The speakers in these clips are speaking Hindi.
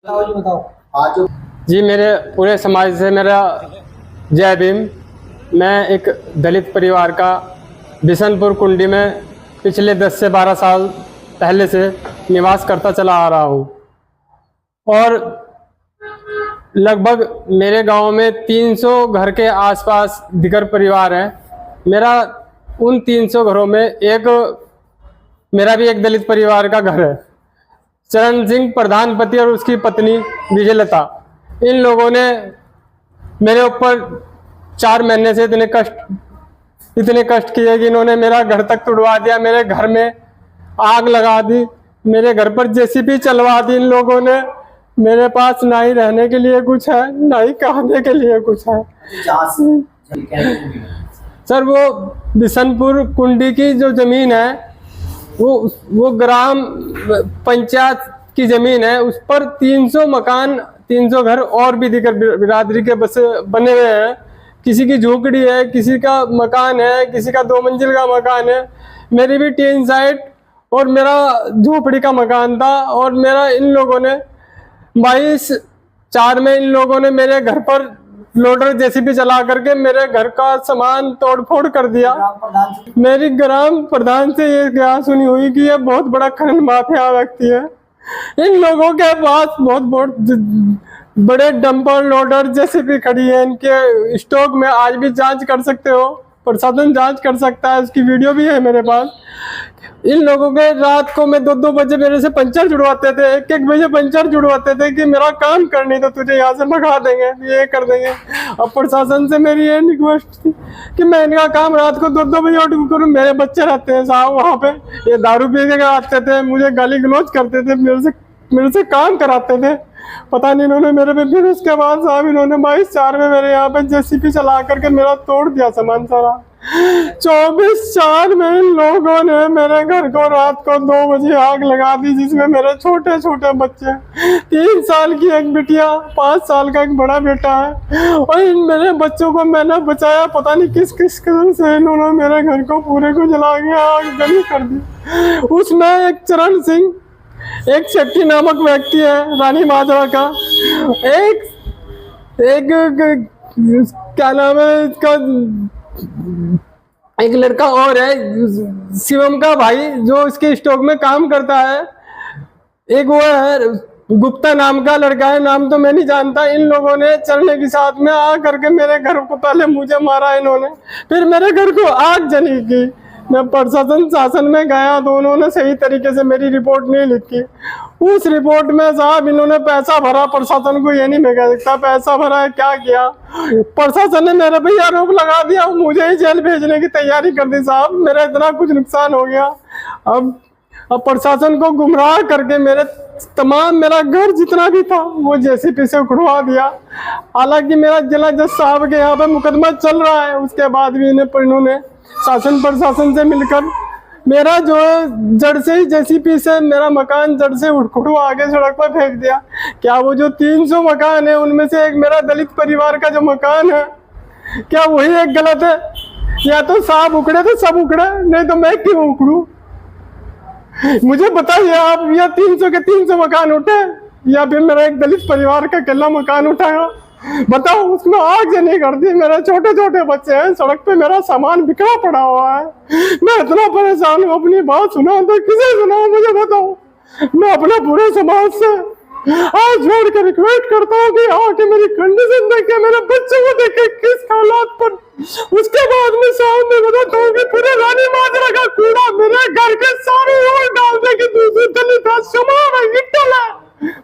बताओ। जी, मेरे पूरे समाज से मेरा जय भीम। मैं एक दलित परिवार का बिशनपुर कुंडी में पिछले 10 से 12 साल पहले से निवास करता चला आ रहा हूँ और लगभग मेरे गांव में 300 घर के आसपास दिगर परिवार हैं। मेरा उन 300 घरों में मेरा भी एक दलित परिवार का घर है। चरण सिंह प्रधानपति और उसकी पत्नी विजयलता, इन लोगों ने मेरे ऊपर 4 महीने से इतने कष्ट किए कि इन्होंने मेरा घर तक तुड़वा दिया, मेरे घर में आग लगा दी, मेरे घर पर जेसीबी चलवा दी इन लोगों ने। मेरे पास ना ही रहने के लिए कुछ है, ना ही खाने के लिए कुछ है। सर, वो बिशनपुर कुंडी की जो जमीन है वो ग्राम पंचायत की जमीन है। उस पर 300 मकान, 300 घर और भी दिगर बिरादरी के बने हुए हैं। किसी की झोपड़ी है, किसी का मकान है, किसी का 2 मंजिल का मकान है। मेरी भी टीन साइड और मेरा झोपड़ी का मकान था। और मेरा इन लोगों ने 22/4 में इन लोगों ने मेरे घर पर लोडर जेसीबी चला करके मेरे घर का सामान तोड़फोड़ कर दिया। मेरी ग्राम प्रधान से ये क्या सुनी हुई कि ये बहुत बड़ा खनन माफिया व्यक्ति है। इन लोगों के पास बहुत बड़े डंपर लोडर जेसीबी खड़ी है। इनके स्टॉक में आज भी जांच कर सकते हो, प्रशासन जांच कर सकता है, उसकी वीडियो भी है मेरे पास। इन लोगों के रात को मैं 2-2 बजे मेरे से पंचर जुड़वाते थे, 1-1 बजे पंचर जुड़वाते थे कि मेरा काम करनी तो तुझे यहाँ से भगा देंगे, ये कर देंगे। अब प्रशासन से मेरी ये रिक्वेस्ट थी कि मैं इनका काम रात को 2-2 बजे उठ करूँ। मेरे बच्चे रहते हैं साहब वहाँ पे, ये दारू पी के आते थे, मुझे गाली गलौज करते थे, मेरे से काम कराते थे। पता नहीं इन्होंने मेरे पे फिर उसके बाद साहब इन्होंने 22/4 में मेरे यहाँ पे जेसीबी चला करके मेरा तोड़ दिया सामान सारा। 24/4 में इन लोगों ने मेरे घर को रात को 2 बजे आग लगा दी, जिसमें मेरे छोटे छोटे बच्चे, 3 साल की एक बिटिया, 5 साल का एक बड़ा बेटा है। और इन मेरे बच्चों को मैंने बचाया, पता नहीं किस किस कदर से इन्होंने मेरे घर को पूरे को जला के आग जली कर दी। उसमें एक चरण सिंह, एक शेट्टी नामक व्यक्ति है रानी माजरा का, एक क्या नाम है इसका, एक लड़का और है शिवम का भाई जो इसके स्टॉक में काम करता है। एक वो है गुप्ता नाम का लड़का है, नाम तो मैं नहीं जानता। इन लोगों ने चलने के साथ में आ करके मेरे घर को पहले मुझे मारा इन्होंने, फिर मेरे घर को आग जली की। मैं प्रशासन शासन में गया तो उन्होंने सही तरीके से मेरी रिपोर्ट नहीं लिखी। उस रिपोर्ट में साहब इन्होंने पैसा भरा, प्रशासन को ये नहीं मैं कह सकता पैसा भरा है क्या किया। प्रशासन ने मेरे पे आरोप लगा दिया, मुझे ही जेल भेजने की तैयारी कर दी। साहब मेरा इतना कुछ नुकसान हो गया। अब प्रशासन को गुमराह करके मेरा घर जितना भी था वो जेसीबी से उखड़वा दिया। हालांकि मेरा जिला जज साहब के यहाँ पे मुकदमा चल रहा है, उसके बाद भी इन्होंने शासन प्रशासन से मिलकर मेरा जो जड़ से ही जेसीबी से मेरा मकान जड़ से उखड़वा आगे सड़क पर फेंक दिया। क्या वो जो 300 मकान है उनमें से एक मेरा दलित परिवार का जो मकान है, क्या वही एक गलत है? या तो साहब उखड़े तो सब उखड़े, नहीं तो मैं क्यों उखड़ू? मुझे बताइए आप, या 300 के 300 मकान उठे या फिर मेरा एक दलित परिवार का अकेला मकान उठाया? बताओ, उसमें आग जली कर दी। मेरे छोटे छोटे बच्चे हैं, सड़क पे मेरा सामान बिखरा पड़ा हुआ है। मैं इतना परेशान हूँ, अपनी बात सुना तो किसे सुनाऊं मुझे बताओ। मैं अपने पूरे समाज से हाथ जोड़ कर रिक्वेस्ट करता हूँ कि आके मेरी कंडीशन देखे, मेरे बच्चों को देखे किस हालात पर। उसके बाद में साहब मैं बताता हूँ कि पूरे रानी माजरा का कूड़ा मेरे घर के सारे ओर डाल दे कि दूसरी दलित समाज में गिट्टल है।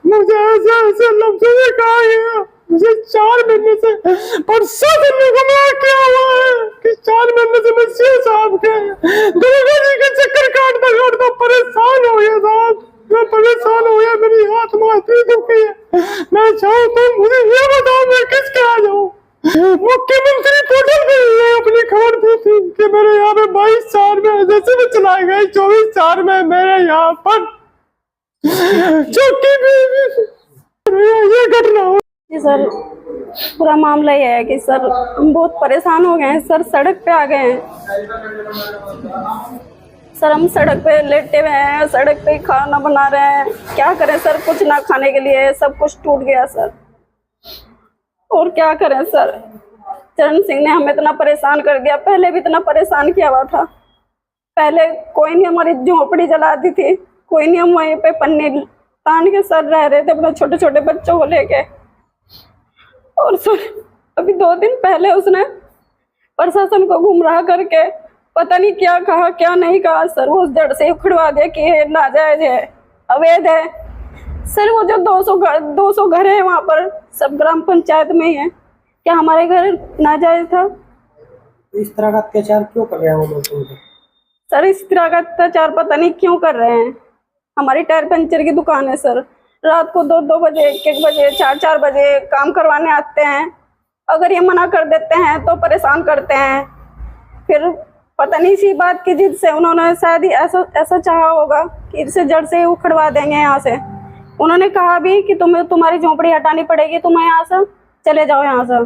मुझे ऐसे लफ्जों में कहा गया, मुझे 4 महीने से प्रशासन ने गुमराह किया हुआ है कि 4 महीने से मैं सीएम साहब के दुर्गा जी के चक्कर काटता परेशान हो गया साहब। मैं परेशान हो गया, मेरी आत्मा इतनी दुखी है। मैं चाहूँ तो मुझे ये बताओ मैं किसके आ जाऊँ? मुख्यमंत्री पोर्टल पे अपनी खबर दी थी कि मेरे यहाँ पे 22/4 में जैसे भी चलाए गए, 24/4 में मेरे यहाँ पर चौकी भी ये घटना हो। जी सर, पूरा मामला ये है कि सर हम बहुत परेशान हो गए हैं सर, सड़क पे आ गए हैं सर हम सड़क पे लेटे हुए हैं, सड़क पे ही खाना बना रहे हैं, क्या करें सर, कुछ ना खाने के लिए, सब कुछ टूट गया सर। और क्या करें सर, चरण सिंह ने हमें इतना परेशान कर दिया, पहले भी इतना परेशान किया हुआ था। पहले कोई नहीं हमारी झोपड़ी जला दी थी, कोई नहीं, हम वहीं पे पन्नी तान के सर रह रहे थे अपने छोटे छोटे बच्चों को लेके। और सर अभी 2 दिन पहले उसने प्रशासन को गुमराह करके पता नहीं क्या कहा क्या नहीं कहा सर, वो उस जड़ से उखड़वा दिया कि ये नाजायज है, अवैध है। सर वो जो 200 घर है वहाँ पर, सब ग्राम पंचायत में ही है, क्या हमारे घर नाजायज था? इस तरह का अत्याचार क्यों कर रहे हैं वो लोग तुमको? सर इस तरह का अत्याचार पता नहीं क्यों कर रहे हैं। हमारी टायर पंचर की दुकान है सर, रात को 2-2 बजे, 1-1 बजे, 4-4 बजे काम करवाने आते हैं। अगर ये मना कर देते हैं तो परेशान करते हैं। फिर पता नहीं इसी बात की जिद से उन्होंने शायद ही ऐसा चाहा होगा कि इसे जड़ से उखड़वा देंगे यहाँ से। उन्होंने कहा भी कि तुम्हें तुम्हारी झोंपड़ी हटानी पड़ेगी, तुम यहाँ से चले जाओ यहाँ से।